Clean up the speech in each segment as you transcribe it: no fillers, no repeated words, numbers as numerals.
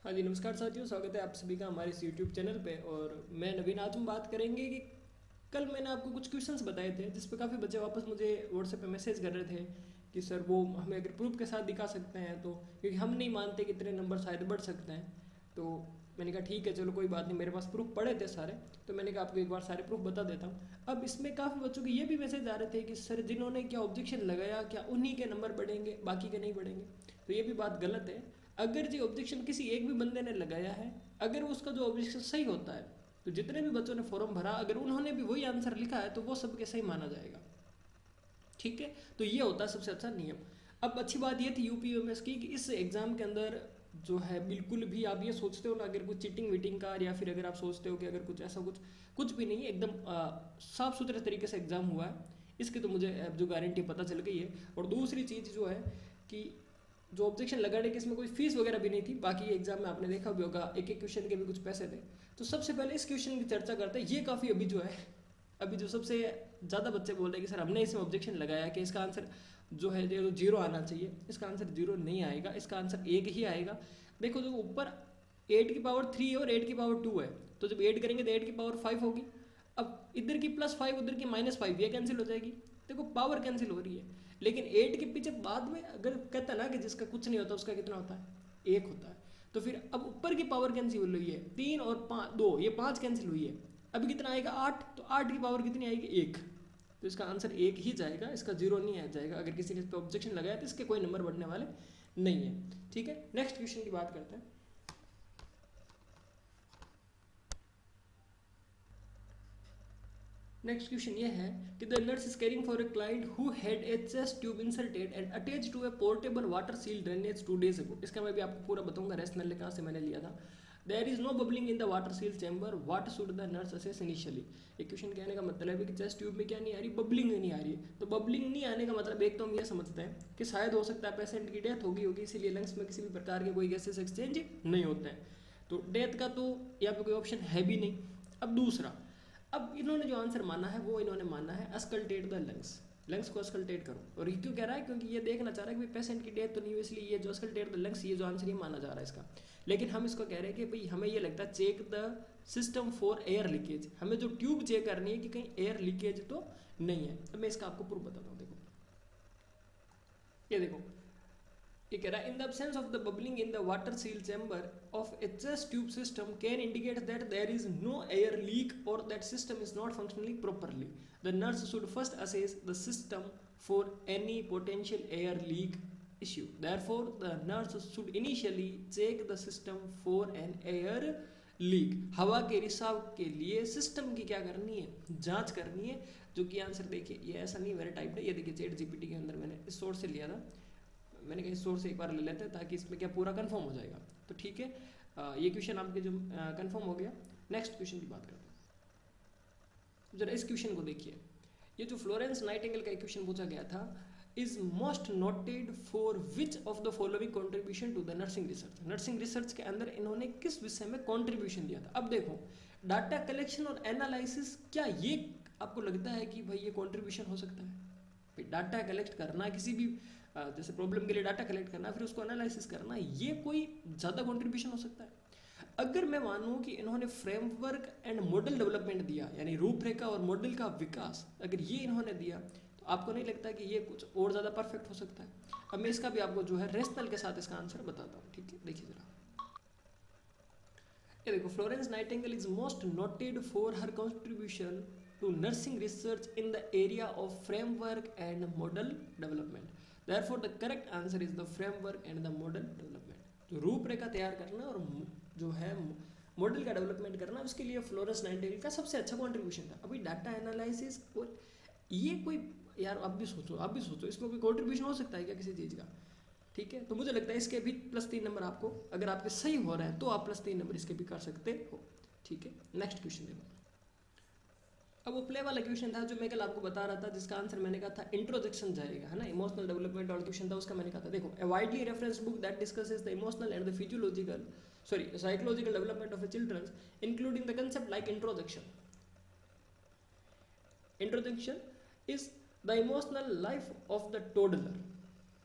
हाँ जी, नमस्कार साथियों, स्वागत है आप सभी का हमारे इस यूट्यूब चैनल पे। और मैं नवीन, आज हम बात करेंगे कि कल मैंने आपको कुछ क्वेश्चंस बताए थे जिस पे काफ़ी बच्चे वापस मुझे व्हाट्सएप पे मैसेज कर रहे थे कि सर वो हमें अगर प्रूफ के साथ दिखा सकते हैं तो, क्योंकि हम नहीं मानते कि इतने नंबर शायद बढ़ सकते हैं। तो मैंने कहा ठीक है, चलो कोई बात नहीं, मेरे पास प्रूफ पड़े थे सारे, तो मैंने कहा आपको एक बार सारे प्रूफ बता देता हूँ। अब इसमें काफ़ी बच्चों के ये भी मैसेज आ रहे थे कि सर जिन्होंने क्या ऑब्जेक्शन लगाया, क्या उन्हीं के नंबर बढ़ेंगे, बाकी के नहीं बढ़ेंगे। तो ये भी बात गलत है। अगर जो ऑब्जेक्शन किसी एक भी बंदे ने लगाया है, अगर उसका जो ऑब्जेक्शन सही होता है, तो जितने भी बच्चों ने फॉर्म भरा अगर उन्होंने भी वही आंसर लिखा है तो वो सबके सही माना जाएगा। ठीक है, तो ये होता है सबसे अच्छा नियम। अब अच्छी बात ये थी यूपीएमएस की कि इस एग्जाम के अंदर जो है बिल्कुल भी आप ये सोचते हो ना अगर कुछ चीटिंग वीटिंग का, या फिर अगर आप सोचते हो कि अगर कुछ ऐसा कुछ भी नहीं है, एकदम साफ सुथरे तरीके से एग्जाम हुआ है, इसकी तो मुझे जो गारंटी पता चल गई है। और दूसरी चीज़ जो है कि जो ऑब्जेक्शन लगाने की इसमें कोई फीस वगैरह भी नहीं थी। बाकी एग्जाम में आपने देखा भी होगा एक एक क्वेश्चन के भी कुछ पैसे थे। तो सबसे पहले इस क्वेश्चन की चर्चा करते हैं। ये काफ़ी अभी जो है, अभी जो सबसे ज़्यादा बच्चे बोल रहे हैं कि सर हमने इसमें ऑब्जेक्शन लगाया कि इसका आंसर जो है जो जीरो आना चाहिए, इसका आंसर जीरो नहीं आएगा, इसका आंसर एक ही आएगा। देखो जो ऊपर 8 की पावर 3 है और 8 की पावर 2 है, तो जब ऐड करेंगे तो 8 की पावर 5 होगी। अब इधर की +5 उधर की -5 ये कैंसिल हो जाएगी। देखो पावर कैंसिल हो रही है, लेकिन 8 के पीछे बाद में अगर कहता ना कि जिसका कुछ नहीं होता उसका कितना होता है, 1 होता है। तो फिर अब ऊपर की पावर कैंसिल हुई है, 3 और 5 2, ये 5 कैंसिल हुई है। अभी कितना आएगा 8, तो 8 की पावर कितनी आएगी 1। तो इसका आंसर 1 ही जाएगा, इसका जीरो नहीं आ जाएगा। अगर किसी ने इस पर ऑब्जेक्शन लगाया तो इसके कोई नंबर बढ़ने वाले नहीं है। ठीक है, नेक्स्ट क्वेश्चन की बात करते हैं। नेक्स्ट क्वेश्चन ये है कि the nurse is caring for a client who had a chest tube inserted and attached to a portable water seal drainage 2 days ago। इसका मैं भी आपको पूरा बताऊंगा रैशनल कहाँ से मैंने लिया था। There is no bubbling in the water seal chamber, what should the nurse assess initially. ये क्वेश्चन कहने का मतलब है कि चेस्ट ट्यूब में क्या नहीं आ रही, बबलिंग नहीं आ रही है। तो बबलिंग नहीं आने का मतलब एक तो हम ये समझते हैं कि शायद हो सकता है पेशेंट की डेथ होगी होगी, इसीलिए लंग्स में किसी भी प्रकार के कोई गैसेस एक्सचेंज नहीं होते हैं। तो डेथ का तो यहाँ पे कोई ऑप्शन है भी नहीं। अब दूसरा, अब इन्होंने जो आंसर माना है वो इन्होंने माना है अस्कल्टेट द लंग्स, लंग्स को अस्कल्टेट करो। और ये क्यों कह रहा है, क्योंकि ये देखना चाह रहा है कि पेशेंट की डेथ तो नहीं हुई, इसलिए ये जो अस्कल्टेट द लंग्स ये जो आंसर ही माना जा रहा है इसका। लेकिन हम इसको कह रहे हैं कि भाई हमें ये लगता है check the system for air leakage, हमें जो ट्यूब चेक करनी है कि कहीं एयर लीकेज तो नहीं है। अब मैं इसका आपको प्रूफ बताता हूँ। देखो ये देखो, ये कह रहा है in the absence of the bubbling in the water seal chamber of a chest tube system can indicate that there is no air leak और that system is not functioning properly. The nurse should first assess the system for any potential air leak issue. Therefore, the nurse should initially check the system for an air leak. हवा के रिसाव के लिए system की क्या करनी है, जांच करनी है। जो कि आंसर देखिए, ये ऐसा नहीं मेरे टाइप है, ये देखिए चैट जीपीटी के अंदर मैंने इस सोर्स से लिया था। मैंने कहा इस सोर्स से एक बार ले लेते हैं ताकि इसमें क्या पूरा कंफर्म हो जाएगा। तो ठीक है, ये क्वेश्चन आपके जो कंफर्म हो गया। नेक्स्ट क्वेश्चन की बात करते हैं। जरा इस क्वेश्चन को देखिए, ये जो फ्लोरेंस नाइटिंगेल का क्वेश्चन पूछा गया था, is most noted for which of the following contribution to the nursing research. Nursing research के अंदर इन्होंने किस विषय में कंट्रीब्यूशन दिया था। अब देखो, डाटा कलेक्शन और एनालिसिस, क्या ये आपको लगता है कि भाई ये कंट्रीब्यूशन हो सकता है? डाटा कलेक्ट करना, किसी भी जैसे प्रॉब्लम के लिए डाटा कलेक्ट करना, फिर उसको एनालिसिस करना, ये कोई ज़्यादा कंट्रीब्यूशन हो सकता है? अगर मैं मानूं कि इन्होंने फ्रेमवर्क एंड मॉडल डेवलपमेंट दिया, यानी रूपरेखा और मॉडल का विकास, अगर ये इन्होंने दिया, तो आपको नहीं लगता कि ये कुछ और ज़्यादा परफेक्ट हो सकता है? अब मैं इसका भी आपको जो है रेशनल के साथ इसका आंसर बताता हूँ। ठीक है, देखिए जरा, ये देखो, Florence Nightingale is most noted for her contribution to nursing research in the area of framework and model development. Therefore the correct answer is the framework and the model development. तो रूपरेखा तैयार करना और जो है मॉडल का development करना, उसके लिए फ्लोरेंस नाइटिंगेल का सबसे अच्छा कंट्रीब्यूशन था। अभी डाटा एनालिसिस और ये कोई, यार आप भी सोचो, आप भी सोचो, इसमें कोई कंट्रीब्यूशन हो सकता है क्या किसी चीज़ का? ठीक है, तो मुझे लगता है इसके भी +3 नंबर आपको, अगर आपके सही हो रहे हैं तो आप +3 नंबर इसके भी कर सकते हो। ठीक है, नेक्स्ट क्वेश्चन देखो। अब वो प्ले वाला क्वेश्चन था जो मैं कल आपको बता रहा था, जिसका आंसर मैंने कहा था इंट्रोडक्शन जाएगा, है ना। इमोशनल डेवलपमेंट वाला क्वेश्चन था, उसका मैंने कहा था देखो, a widely reference book that discusses the emotional and the physiological psychological development of a children including the concept like introduction. Introduction is the emotional life of the toddler.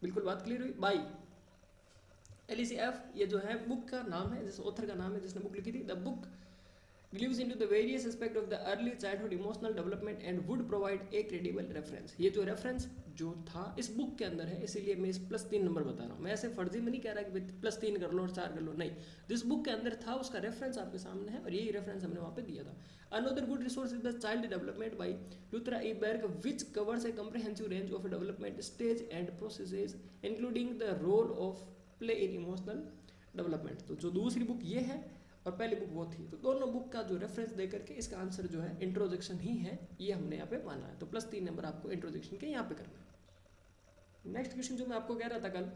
बिल्कुल बात clear हुई। By LECF ये जो है book का नाम है, जिस ऑथर का नाम है जिसने बुक लिखी थी। The book delves into the various aspects of the early childhood emotional development and would provide a credible reference। ये जो रेफरेंस जो था इस बुक के अंदर है, इसीलिए मैं इस +3 नंबर बता रहा हूँ। मैं ऐसे फर्जी में नहीं कह रहा कि +3 कर लो और 4 कर लो, नहीं, जिस बुक के अंदर था उसका रेफरेंस आपके सामने है और यही रेफरेंस हमने वहाँ पे दिया था। Another good resource is the Child Development by Luthra E. Berg, which covers a comprehensive range of development stage and processes, including the role of play in emotional development। तो जो दूसरी बुक ये है और पहली बुक वो थी, तो दोनों बुक का जो रेफरेंस दे करके इसका आंसर जो है इंट्रोडक्शन ही है, ये हमने यहाँ पे माना है। तो +3 नंबर आपको इंट्रोडक्शन के यहाँ पे करना है। नेक्स्ट क्वेश्चन जो मैं आपको कह रहा था कल,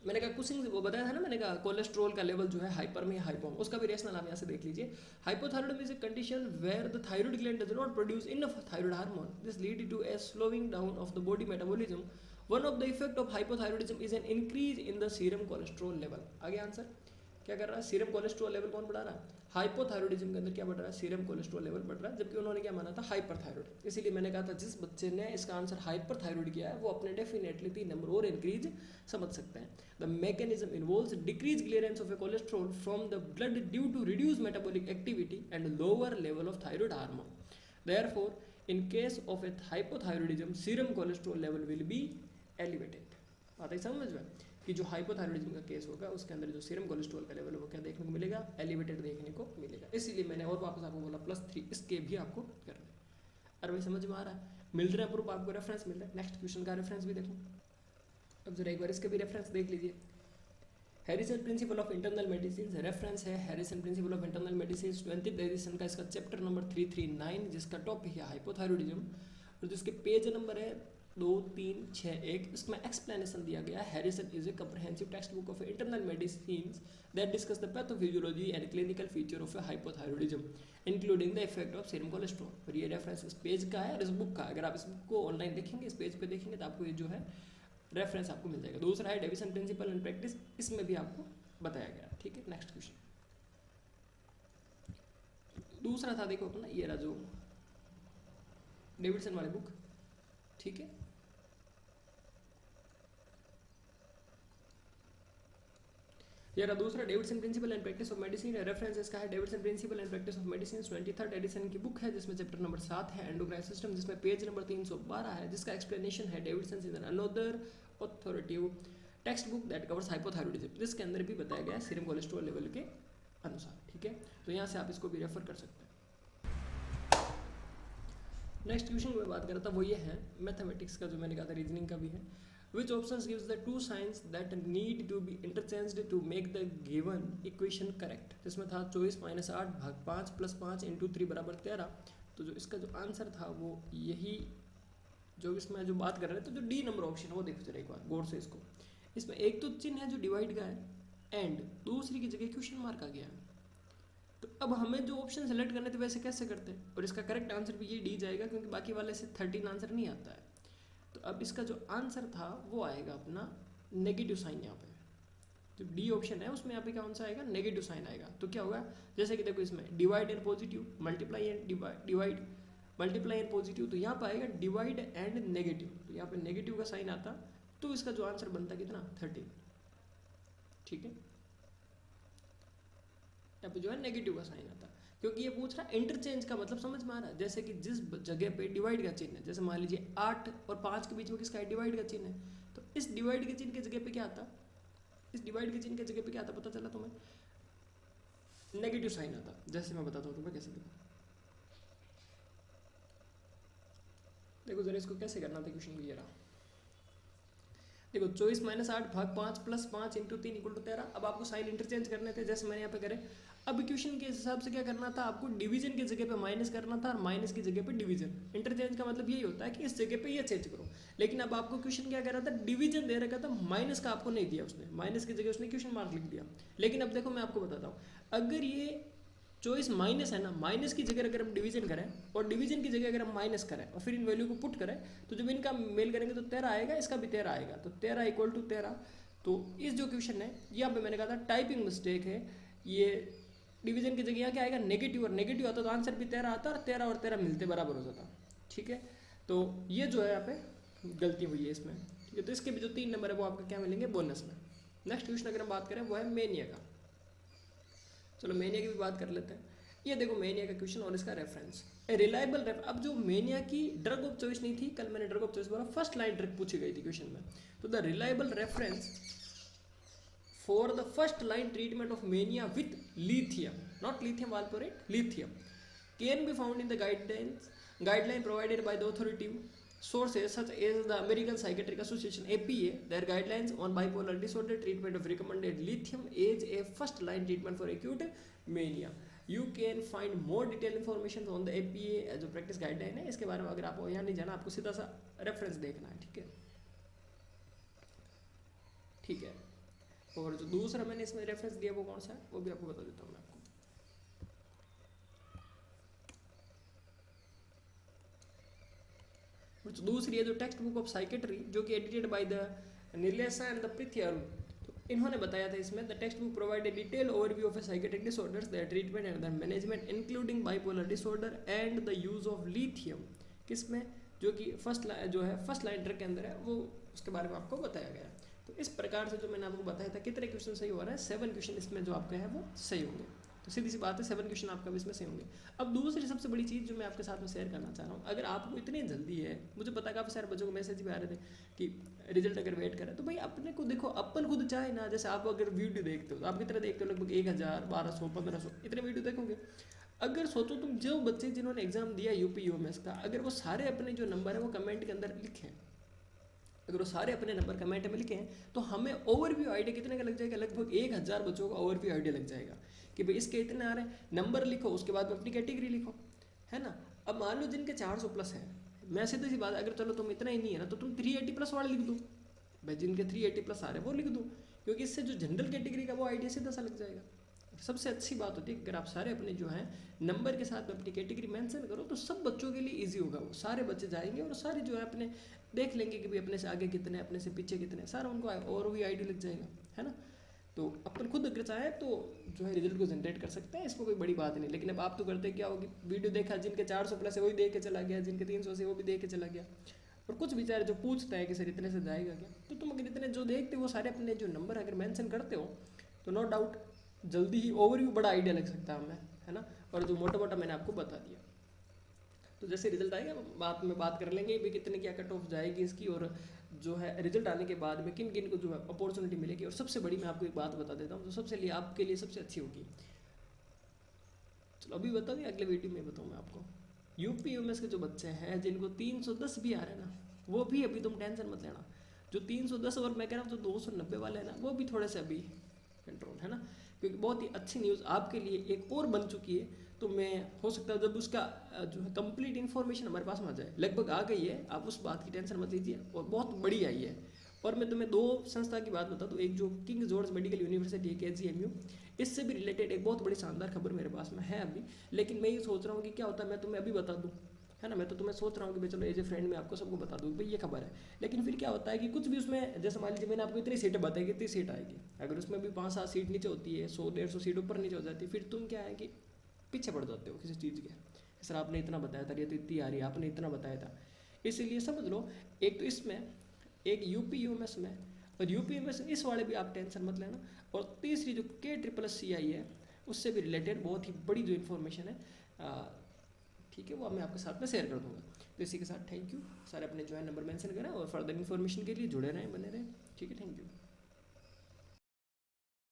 मैंने कहा कुशिंग वो बताया था ना, मैंने कहा कोलेस्ट्रॉल का लेवल जो है हाइपर में हाइपो में, उसका भी रेशनल आप यहाँ से देख लीजिए। Hypothyroidism is a condition where the thyroid gland does not produce enough thyroid hormone, this lead to a slowing down of the body metabolism. One of the effect of hypothyroidism is an increase in the serum cholesterol level. आगे answer क्या कर रहा है, serum cholesterol level कौन बढ़ा रहा है, hypothyroidism के अंदर क्या बढ़ रहा है, सीरम कोलेस्ट्रॉल लेवल बढ़ रहा है, जबकि उन्होंने क्या माना था, हाइपरथायरॉइड। इसीलिए मैंने कहा था जिस बच्चे ने इसका आंसर हाइपरथायरॉइड किया है वो अपने डेफिनेटली 3 नंबर और इंक्रीज समझ सकते हैं। The mechanism involves decrease clearance of a cholesterol from the blood due to reduce metabolic activity and lower level of thyroid hormone. Therefore in case of a hypothyroidism serum cholesterol level will be elevated. आता ही समझ में कि जो hypothyroidism का case होगा उसके अंदर जो सीरम कोलेस्ट्रॉल का लेवल है वो क्या देखने को मिलेगा, एलिवेटेड देखने को मिलेगा। इसीलिए मैंने और वापस आपको बोला +3 इसके भी आपको करना है। अरे भाई समझ में आ रहा है, मिल रहा है प्रूफ, आपको रेफरेंस मिल रहा है। नेक्स्ट क्वेश्चन का रेफरेंस भी देखो, अब जरा एक बार इसके भी रेफरेंस देख लीजिए। Harrison principle of internal medicine, reference है Harrison principle of internal medicine 20th edition का, इसका चैप्टर नंबर 339 जिसका टॉपिक है हाइपोथायरॉइडिज्म और जिसके पेज नंबर है 2361, इसमें एक्सप्लेनेशन दिया गया है। Harrison is a comprehensive text book of internal medicine that discuss the pathophysiology and clinical feature of a hypothyroidism including the effect of serum cholesterol. और ये रेफरेंस इस पेज का है और इस बुक का, अगर आप इस बुक को ऑनलाइन देखेंगे, इस पेज पे देखेंगे तो आपको ये जो है रेफरेंस आपको मिल जाएगा। दूसरा है डेविसन प्रिंसिपल एंड प्रैक्टिस, इसमें भी आपको बताया गया। ठीक है, नेक्स्ट क्वेश्चन दूसरा था, देखो अपना ये रहा जो डेविडसन वाली बुक। ठीक है, ये रहा दूसरा Davidson principle and practice of medicine. Reference इसका है Davidson principle and practice of medicine 23rd edition की बुक है, जिसमें चैप्टर नंबर 7 है एंडोक्राइन सिस्टम, जिसमें पेज नंबर 312 है, जिसका एक्सप्लेनेशन है Davidson is another authoritative text book that covers hypothyroidism, जिसके अंदर भी बताया गया है सीरम कोलेस्ट्रॉल लेवल के अनुसार। ठीक है, तो यहाँ से आप इसको भी रेफर कर सकते हैं। नेक्स्ट क्वेश्चन में बात कर रहा था वो ये है मैथमेटिक्स का, जो मैंने कहा था रीजनिंग का भी है। Which options gives the two signs that need to be interchanged to make the given equation correct? जिसमें था 24 - 8 भाग 5 + 5 × 3 = 13। तो जो इसका जो आंसर था वो यही, जो इसमें जो बात कर रहे हैं, तो जो डी नंबर ऑप्शन है वो देखो जरा एक बार गौर से इसको। इसमें एक तो चिन्ह है जो डिवाइड का है एंड दूसरी की जगह क्वेश्चन मार्क आ गया है। तो अब हमें जो ऑप्शन सेलेक्ट करने थे वैसे कैसे करते हैं, और इसका करेक्ट आंसर भी ये डी जाएगा क्योंकि बाकी वाले से 13 आंसर नहीं आता है। तो अब इसका जो आंसर था वो आएगा अपना नेगेटिव साइन। यहाँ पे जो डी ऑप्शन है उसमें यहाँ पे कौन सा आएगा, नेगेटिव साइन आएगा। तो क्या होगा, जैसे कि देखो इसमें divide and positive, multiply and divide, multiply and positive, तो यहाँ पे आएगा डिवाइड एंड नेगेटिव, तो यहाँ पे नेगेटिव का साइन आता, तो इसका जो आंसर बनता कितना 13। ठीक है, यहाँ पे जो है नेगेटिव का साइन आता, क्योंकि ये पूछ रहा है इंटरचेंज का मतलब समझ में आ रहा है। जैसे कि जिस जगह पे डिवाइड का चिन्ह है, जैसे मान लीजिए 8 और 5 के बीच में किसका है, डिवाइड का चिन्ह है, तो इस डिवाइड के चिन्ह के जगह पे क्या आता, इस डिवाइड के चिन्ह के जगह पे क्या आता, पता चला तुम्हें, नेगेटिव साइन आता। जैसे मैं बताता हूँ तुम्हें कैसे, देखो जरा इसको कैसे करना था क्वेश्चन को। ये रहा देखो 24 - 8 भाग 5 + 5 × 3 = 13। अब आपको साइन इंटरचेंज करने थे, जैसे मैंने यहाँ पे करे। अब क्वेश्चन के हिसाब से क्या करना था, आपको डिवीजन की जगह पे माइनस करना था और माइनस की जगह पे डिवीजन। इंटरचेंज का मतलब यही होता है कि इस जगह पे ये चेंज करो, लेकिन अब आपको क्वेश्चन क्या कर रहा था, डिवीजन दे रखा था, माइनस का आपको नहीं दिया उसने, माइनस की जगह उसने क्वेश्चन मार्क लिख दिया। लेकिन अब देखो मैं आपको बताता हूँ, अगर ये चॉइस माइनस है ना, माइनस की जगह अगर हम डिवीजन करें और डिवीजन की जगह अगर हम माइनस करें और फिर इन वैल्यू को पुट करें, तो जब इनका मेल करेंगे तो 13 आएगा, इसका भी 13 आएगा, तो 13 = 13। तो इस जो क्वेश्चन है यहाँ पे मैंने कहा था टाइपिंग मिस्टेक है, ये डिवीजन की जगह यहाँ क्या आएगा, नेगेटिव, और नेगेटिव आता तो आंसर भी 13 आता और 13 और 13 मिलते बराबर हो जाता। ठीक है, तो ये जो है यहाँ पे गलती हुई है इसमें। ठीक है, तो इसके भी जो 3 नंबर है वो आपको क्या मिलेंगे, बोनस में। नेक्स्ट क्वेश्चन अगर हम बात करें वो है मेनिया का। चलो मेनिया की भी बात कर लेते हैं। ये देखो मेनिया का क्वेश्चन और इसका रेफरेंस, ए रिलायबल अब जो मेनिया की ड्रग ऑफ चॉइस नहीं थी, कल मैंने ड्रग ऑफ चॉइस बोला, फर्स्ट लाइन ड्रग पूछी गई थी क्वेश्चन में। तो the reliable reference for the first line treatment of mania with lithium, not lithium valproate, lithium, can be found in the guideline provided by the authoritative sources such as the American Psychiatric Association APA. Their guidelines on bipolar disorder treatment of recommended lithium as a first line treatment for acute mania. You can find more detailed information on the APA जो practice guideline है, इसके बारे में अगर आपको यहाँ नहीं जाना, आपको सीधा सा रेफरेंस देखना है, ठीक है, ठीक है। और जो दूसरा मैंने इसमें रेफरेंस दिया वो कौन सा है वो भी आपको बता देता हूँ मैं आपको। तो दूसरी है जो टेक्स्ट बुक ऑफ साइकेट्री, जो कि edited by the Nilesa and the Prithvi Arun. तो इन्होंने बताया था इसमें, the text book provide a detail overview of psychiatric disorders, their treatment and their management including bipolar disorder and the use of lithium. किसमें, जो कि फर्स्ट लाइन ड्रग के अंदर है, वो उसके बारे में आपको बताया गया है। तो इस प्रकार से जो मैंने आपको बताया था, कितने क्वेश्चन सही हो रहा है, 7 क्वेश्चन इसमें जो आपका है वो सही होंगे। तो सीधी सी बात है 7 क्वेश्चन आपका भी इसमें सही होंगे। अब दूसरी सबसे बड़ी चीज़ जो मैं आपके साथ में शेयर करना चाह रहा हूँ, अगर आपको इतनी जल्दी है, मुझे पता है काफ़ी सारे बच्चों को मैसेज भी आ रहे थे कि रिजल्ट अगर वेट करें, तो भाई अपने को देखो, अपन खुद चाहे ना, जैसे आप अगर वीडियो देखते हो तो आप कितने देखते हो, लगभग 1000, 1200, 1500 इतने वीडियो देखोगे। अगर सोचो तुम जो बच्चे जिन्होंने एग्जाम दिया यूपी यूएमएस का, अगर वो सारे अपने जो नंबर है वो कमेंट के अंदर लिखें, अगर वो सारे अपने नंबर कमेंट में लिखे हैं, तो हमें ओवरव्यू आइडिया कितने का लग जाएगा, लगभग 1000 बच्चों का ओवरव्यू आइडिया लग जाएगा कि भाई इसके इतने आ रहे हैं, नंबर लिखो, उसके बाद में अपनी कैटेगरी लिखो, है ना। अब मान लो जिनके 400 प्लस है, मैं सीधी सी बात, अगर चलो तुम इतना ही नहीं है ना, तो तुम 380 प्लस वाले लिख दो भाई, जिनके 380 प्लस आ रहे हैं वो लिख दो, क्योंकि इससे जो जनरल कैटेगरी का वो आइडिया सीधा सा लग जाएगा। सबसे अच्छी बात होती है अगर आप सारे अपने जो है नंबर के साथ अपनी कैटेगरी मेंशन करो, तो सब बच्चों के लिए इजी होगा, वो सारे बच्चे जाएंगे और सारे जो है अपने देख लेंगे कि भाई अपने से आगे कितने, अपने से पीछे कितने, सारा उनको और भी आइडिया लग जाएगा, है ना। तो अपन खुद अगर चाहे तो जो है रिजल्ट को जनरेट कर सकते हैं, इसमें कोई बड़ी बात नहीं। लेकिन अब आप तो करते क्या होगी, वीडियो देखा, जिनके 400 प्लस है वही देख के चला गया, जिनके 300 से वो भी देख के चला गया, और कुछ बेचारे जो पूछते हैं कि सर इतने से जाएगा क्या, तो तुम अगर इतने जो देखते हो वो सारे अपने जो नंबर अगर मेंशन करते हो, तो नो डाउट जल्दी ही ओवरव्यू बड़ा आइडिया लग सकता है हमें, है ना। और जो मोटा मोटा मैंने आपको बता दिया, तो जैसे रिजल्ट आएगा बाद में बात कर लेंगे भी कितने क्या कट ऑफ जाएगी इसकी, और जो है रिजल्ट आने के बाद में किन किन को जो है अपॉर्चुनिटी मिलेगी। और सबसे बड़ी मैं आपको एक बात बता देता हूँ, जो सबसे लिए आपके लिए सबसे अच्छी होगी, चलो अभी बता दें, अगले वीडियो में बताऊँ मैं आपको। यूपी यूएमएस के जो बच्चे हैं जिनको 310 भी आ रहे हैं ना, वो भी अभी तुम टेंशन मत लेना। जो 310 और मैं कह रहा हूँ जो 290 वाले हैं ना, वो भी थोड़े से अभी कंट्रोल, है ना, क्योंकि बहुत ही अच्छी न्यूज़ आपके लिए एक और बन चुकी है। तो मैं हो सकता है जब उसका जो है कंप्लीट इन्फॉर्मेशन हमारे पास में आ जाए, लगभग आ गई है, आप उस बात की टेंशन मत लीजिए, और बहुत बड़ी आई है। और मैं तुम्हें 2 संस्था की बात बता दूँ, एक जो किंग जॉर्ज मेडिकल यूनिवर्सिटी है KGMU, इससे भी रिलेटेड एक बहुत बड़ी शानदार खबर मेरे पास में है अभी। लेकिन मैं ये सोच रहा हूँ कि क्या होता है, मैं तुम्हें अभी बता दूँ, है ना, मैं तो तुम्हें सोच रहा हूँ कि भाई चलो एज ए फ्रेंड मैं आपको सबको बता दूँ भाई ये खबर है। लेकिन फिर क्या होता है कि कुछ भी उसमें, जैसे मान लीजिए मैंने आपको इतनी सीटें बताई, कितनी सीट आएगी, अगर उसमें भी 5-7 सीट नीचे होती है, 100-150 सीट ऊपर नीचे हो जाती है, फिर तुम क्या है कि पीछे पड़ जाते हो किसी चीज़ के। सर आपने इतना बताया था, ये तो इतनी आ रही है, आपने इतना बताया था। इसीलिए समझ लो, एक तो इसमें, एक यूपी यूएमएस में, और यूपी यूएमएस इस वाले भी आप टेंशन मत लेना। और तीसरी जो KCCI है, उससे भी रिलेटेड बहुत ही बड़ी जो इन्फॉर्मेशन है, ठीक है, वो मैं आपके साथ में शेयर कर दूंगा। तो इसी के साथ थैंक यू, सारे अपने जो है नंबर मेंशन करें और फर्दर इन्फॉर्मेशन के लिए जुड़े रहें, बने रहें, ठीक है, थैंक यू।